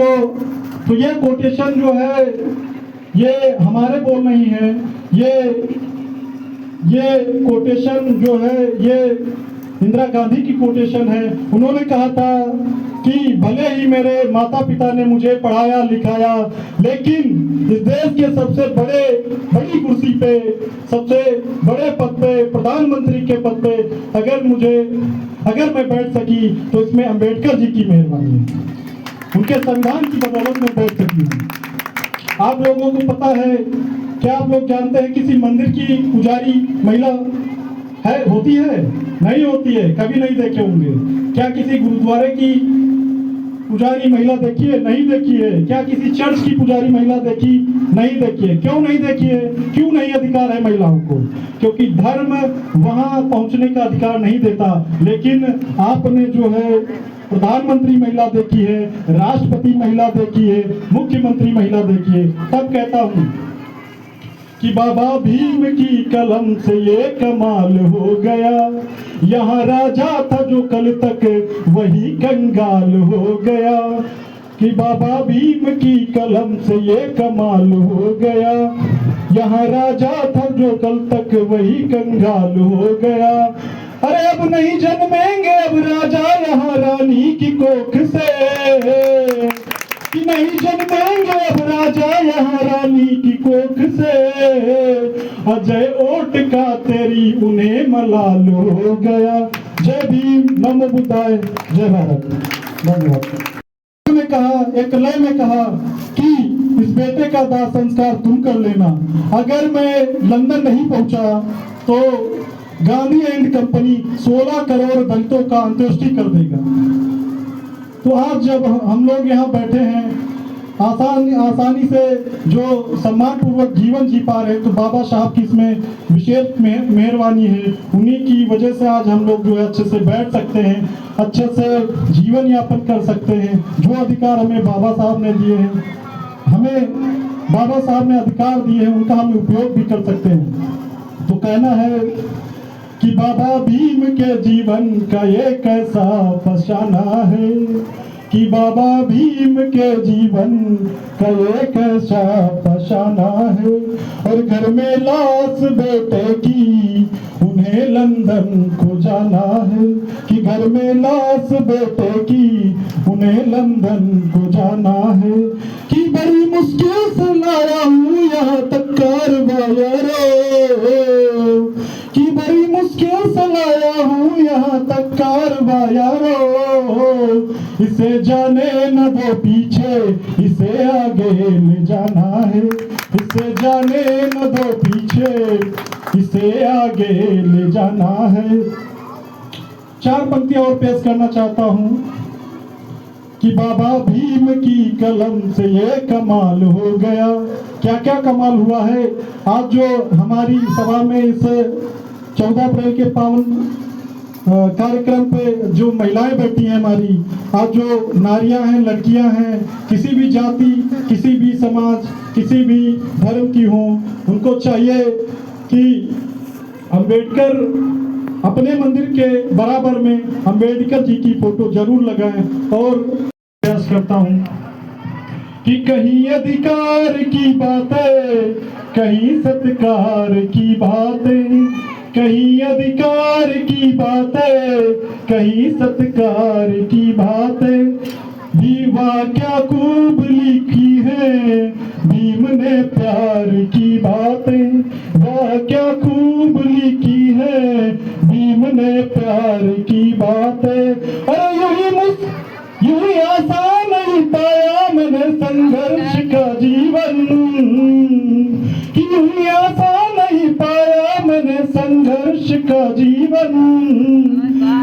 तो ये कोटेशन जो है ये हमारे बोल नहीं है, ये कोटेशन जो है ये इंदिरा गांधी की कोटेशन है। उन्होंने कहा था कि भले ही मेरे माता पिता ने मुझे पढ़ाया लिखाया, लेकिन इस देश के सबसे बड़ी कुर्सी पे, सबसे बड़े पद पे, प्रधानमंत्री के पद पे अगर मैं बैठ सकी तो इसमें अंबेडकर जी की मेहरबानी है। उनके संविधान की बदौलत में बैठ सकी हूँ। आप लोगों को पता है, क्या आप लोग जानते हैं किसी मंदिर की पुजारी महिला होती है? नहीं होती है, कभी नहीं देखे होंगे। क्या किसी गुरुद्वारे की पुजारी महिला देखी है? नहीं देखी है। क्या किसी चर्च की पुजारी महिला देखी? नहीं देखी है। क्यों नहीं देखी है? क्यों नहीं अधिकार है महिलाओं को? क्योंकि धर्म वहां पहुंचने का अधिकार नहीं देता। लेकिन आपने जो है प्रधानमंत्री महिला देखी है, राष्ट्रपति महिला देखी है, मुख्यमंत्री महिला देखी है। तब कहता हूं कि बाबा भीम की कलम से ये कमाल हो गया, यहाँ राजा था जो कल तक वही कंगाल हो गया। कि बाबा भीम की कलम से ये कमाल हो गया, यहाँ राजा था जो कल तक वही कंगाल हो गया। अरे अब नहीं जन्मेंगे अब राजा यहाँ रानी की कोख से, कि नहीं जन्मेंगे अब राजा यहाँ रानी की कोख से। अजय ओट का तेरी उन्हें मलाल हो गया। जय भीम, नमो बुद्धाय, जय भारत। धन्यवाद। ने कहा, एक लय में कहा कि इस बेटे का दाह संस्कार तुम कर लेना। अगर मैं लंदन नहीं पहुंचा तो गांधी एंड कंपनी 16 करोड़ दलितों का अंत्येष्टि कर देगा। तो आज जब हम लोग यहाँ बैठे हैं आसानी से जो सम्मान पूर्वक जीवन जी पा रहे हैं, तो बाबा साहब की इसमें विशेष मेहरबानी है। उन्हीं की वजह से आज हम लोग जो है अच्छे से बैठ सकते हैं, अच्छे से जीवन यापन कर सकते हैं। जो अधिकार हमें बाबा साहब ने दिए हैं, हमें बाबा साहब ने अधिकार दिए हैं, उनका हम उपयोग भी कर सकते हैं। तो कहना है कि बाबा भीम के जीवन का ये कैसा फसाना है, कि बाबा भीम के जीवन का ये कैसा फसाना है। और घर में लाश बेटे की उन्हें लंदन को जाना है, कि घर में लाश बेटे की उन्हें लंदन को जाना है। कि बड़ी मुश्किल से लाया हूँ यहाँ तक कारवाया रो, कि बड़ी मुश्किल से लाया हूँ यहाँ तक कारवाया रो। इसे जाने न दो पीछे, इसे आगे ले जाना है। इसे जाने न दो पीछे, इसे आगे ले जाना है। 4 पंक्तियां और पेश करना चाहता हूं कि बाबा भीम की कलम से ये कमाल हो गया। क्या क्या कमाल हुआ है? आज जो हमारी सभा में इस 14 अप्रैल के पावन कार्यक्रम पे जो महिलाएं बैठी हैं हमारी, आज जो नारियां हैं, लड़कियां हैं, किसी भी जाति, किसी भी समाज, किसी भी धर्म की हों, उनको चाहिए कि अंबेडकर अपने मंदिर के बराबर में अंबेडकर जी की फोटो जरूर लगाएं। और प्रयास करता हूं कि कहीं अधिकार की बातें, कहीं सत्कार की बातें, कहीं अधिकार की बातें, कहीं सत्कार की बातें। दीवा क्या खूब लिखी है भीम ने प्यार की बातें, वाह क्या खूब लिखी है भीम ने प्यार की बातें। अरे यूं आसान नहीं पाया मैंने संघर्ष का जीवन, कि यूं आसान नहीं पाया मैंने संघर्ष का जीवन।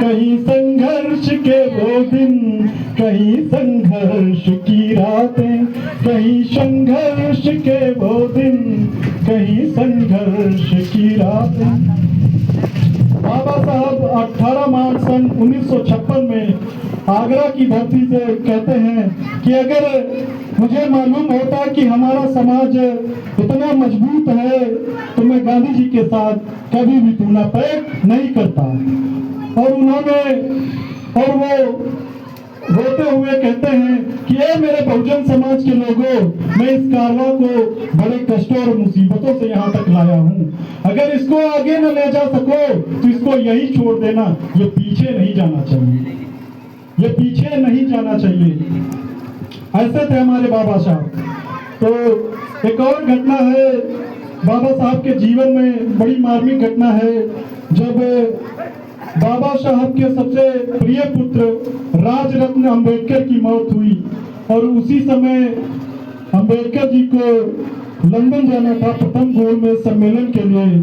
कहीं संघर्ष के वो दिन, कहीं संघर्ष की रातें, कहीं संघर्ष के वो दिन, कहीं संघर्ष की रातें। बाबा साहब 18 मार्च सन 1956 में आगरा की धरती से कहते हैं कि अगर मुझे मालूम होता कि हमारा समाज इतना मजबूत है तो मैं गांधी जी के साथ कभी भी तुलना नहीं करता। और वो रोते हुए कहते हैं कि ये मेरे बहुजन समाज के लोगों, मैं इस कारवां को बड़े कष्टों और मुसीबतों से यहाँ तक लाया हूँ। अगर इसको आगे न ले जा सको तो इसको यही छोड़ देना, ये पीछे नहीं जाना चाहिए, ये पीछे नहीं जाना चाहिए। ऐसे थे हमारे बाबा साहब। तो एक और घटना है बाबा साहब के जीवन में, बड़ी मार्मिक घटना है। जब बाबा साहब के सबसे प्रिय पुत्र राजरत्न अंबेडकर की मौत हुई और उसी समय अंबेडकर जी को लंदन जाना था प्रथम गोलमेज सम्मेलन के लिए।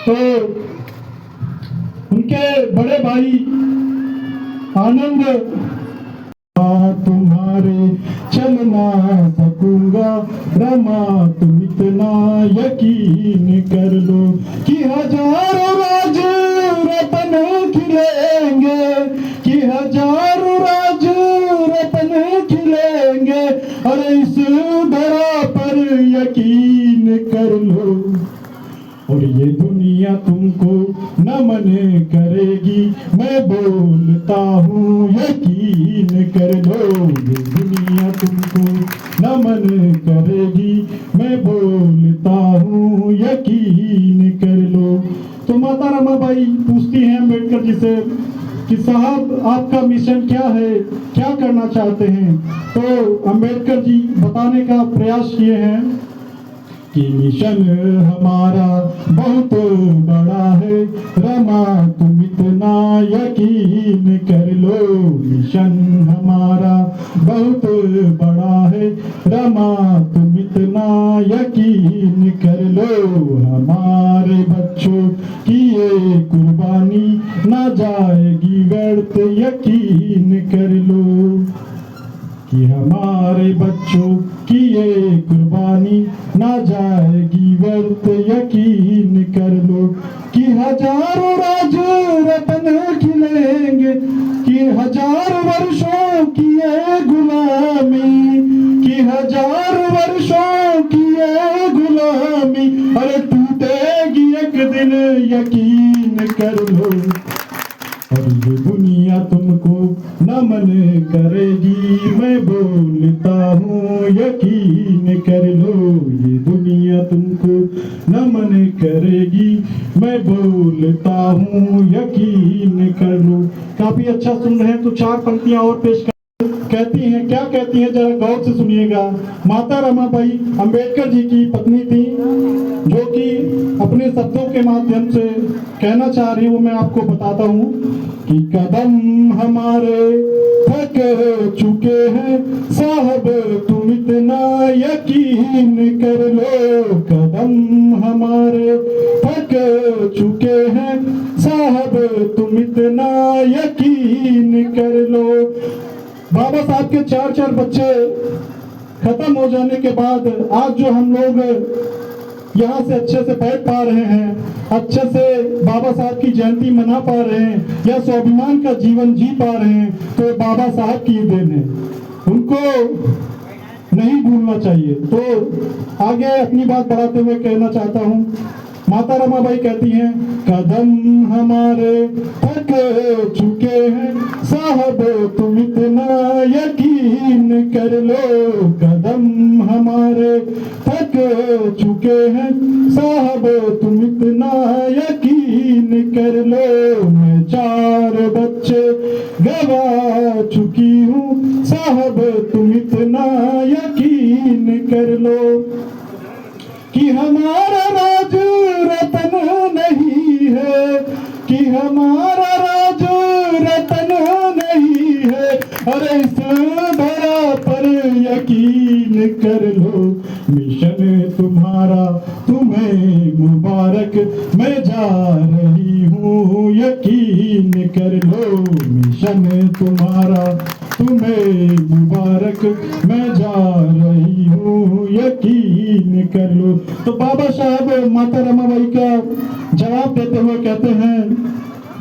तो उनके बड़े भाई आनंद, तुम्हारे चल ना सकूंगा रमा, तुम इतना यकीन कर लो कि हजारों राज रतन खिलेंगे, कि हजारों राज रतन खिलेंगे, अरे इस धरा पर यकीन कर लो। और ये दुनिया तुमको नमन करेगी, मैं बोलता हूँ यकीन कर लो। ये दुनिया तुमको नमन करेगी, मैं बोलता हूँ यकीन कर लो। तो माता रमाबाई पूछती हैं अम्बेडकर जी से कि साहब आपका मिशन क्या है, क्या करना चाहते हैं? तो अम्बेडकर जी बताने का प्रयास किए हैं कि मिशन हमारा बहुत बड़ा है रमा, तुम इतना यकीन कर लो। मिशन हमारा बहुत बड़ा है रमा, तुम इतना यकीन कर लो। हमारे बच्चों की ये कुर्बानी ना जाएगी व्यर्थ, यकीन कर लो। कि हमारे बच्चों की ये कुर्बानी ना जाएगी व्यर्थ, यकीन कर लो। कि हजारों राज रतन खिलेंगे, कि हजार वर्षों की ये गुलामी, कि हजार वर्षों की ये गुलामी, अरे टूटेगी एक दिन, यकीन कर लो। और ये दुनिया तुमको नमन करेगी, मैं बोलता हूँ यकीन कर लो। ये दुनिया तुमको नमन करेगी, मैं बोलता हूँ यकीन कर लो। काफी अच्छा सुन रहे हैं, तो चार पंक्तियां और पेश कर कहती हैं, क्या कहती हैं जरा गौर से सुनिएगा। माता रमाबाई अंबेडकर जी की पत्नी थी, जो कि अपने शब्दों के माध्यम से कहना चाह रही हूँ, मैं आपको बताता हूँ कि कदम हमारे थक चुके हैं साहब, तुम इतना यकीन कर लो। कदम हमारे थक चुके हैं साहब, तुम इतना यकीन कर लो। बाबा साहब के चार चार बच्चे खत्म हो जाने के बाद आज जो हम लोग यहाँ से अच्छे से बैठ पा रहे हैं, अच्छे से बाबा साहब की जयंती मना पा रहे हैं, या स्वाभिमान का जीवन जी पा रहे हैं, तो बाबा साहब की देन है, उनको नहीं भूलना चाहिए। तो आगे अपनी बात बढ़ाते हुए कहना चाहता हूँ, माता रमाबाई कहती हैं, कदम हमारे थक चुके हैं साहब, तुम इतना यकीन कर लो। कदम हमारे थक चुके हैं साहब, तुम इतना यकीन कर लो। मैं चार बच्चे गवा चुकी हूँ साहब, तुम इतना यकीन कर लो। कि हमारा राज रतन नहीं है, कि हमारा राज रतन नहीं है, अरे इस धरा पर यकीन कर लो। मिशन तुम्हारा तुम्हें मुबारक, मैं जा रही हूँ यकीन कर लो। मिशन तुम्हारा तुम्हें मुबारक, मैं जा रही हूँ यकीन कर लो। तो बाबा साहब माता रमाबाई का जवाब देते हुए कहते हैं,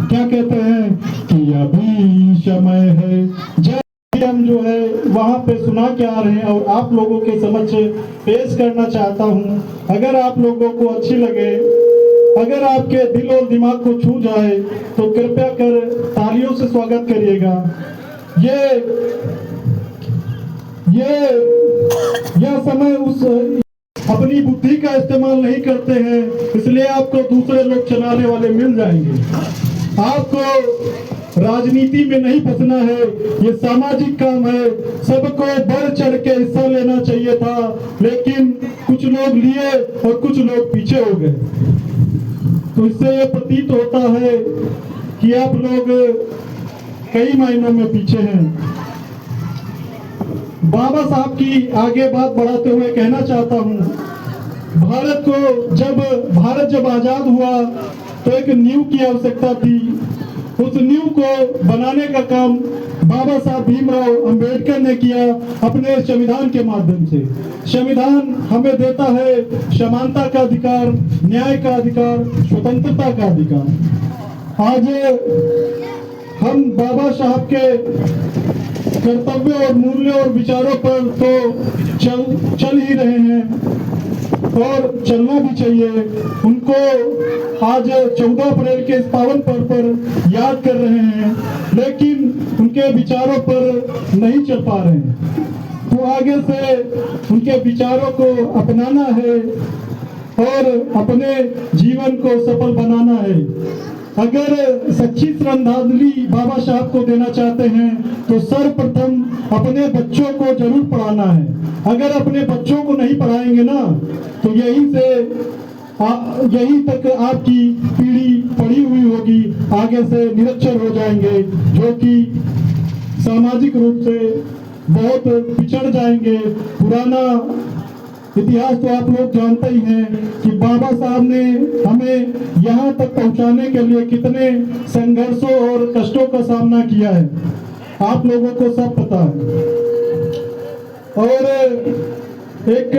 क्या कहते हैं कि अभी समय है, जब हम जो है वहाँ पे सुना के आ रहे हैं और आप लोगों के समक्ष पेश करना चाहता हूँ। अगर आप लोगों को अच्छी लगे, अगर आपके दिल और दिमाग को छू जाए, तो कृपया कर तालियों से स्वागत करिएगा। यह समय उस अपनी बुद्धि का इस्तेमाल नहीं करते हैं, इसलिए आपको दूसरे लोग चलाने वाले मिल जाएंगे। आपको राजनीति में नहीं फंसना है, ये सामाजिक काम है, सबको बढ़ चढ़ के हिस्सा लेना चाहिए था, लेकिन कुछ लोग लिए और कुछ लोग पीछे हो गए। तो इससे ये प्रतीत होता है कि आप लोग कई मायनों में पीछे हैं। बाबा साहब की आगे बात बढ़ाते हुए कहना चाहता हूँ, भारत जब आजाद हुआ तो एक नींव की आवश्यकता थी। उस नींव को बनाने का काम बाबा साहब भीमराव अंबेडकर ने किया अपने संविधान के माध्यम से। संविधान हमें देता है समानता का अधिकार, न्याय का अधिकार, स्वतंत्रता का अधिकार। आज हम बाबा साहब के कर्तव्य और मूल्य और विचारों पर तो चल ही रहे हैं और चलना भी चाहिए। उनको आज 14 अप्रैल के इस पावन पर्व पर याद कर रहे हैं, लेकिन उनके विचारों पर नहीं चल पा रहे हैं। तो आगे से उनके विचारों को अपनाना है और अपने जीवन को सफल बनाना है। अगर सच्ची श्रद्धांजलि बाबा साहब को देना चाहते हैं तो सर्वप्रथम अपने बच्चों को जरूर पढ़ाना है। अगर अपने बच्चों को नहीं पढ़ाएंगे ना तो यहीं तक आपकी पीढ़ी पड़ी हुई होगी, आगे से निरक्षर हो जाएंगे, जो कि सामाजिक रूप से बहुत पिछड़ जाएंगे। पुराना इतिहास तो आप लोग जानते ही हैं कि बाबा साहब ने हमें यहाँ तक पहुँचाने के लिए कितने संघर्षों और कष्टों का सामना किया है, आप लोगों को सब पता है। और एक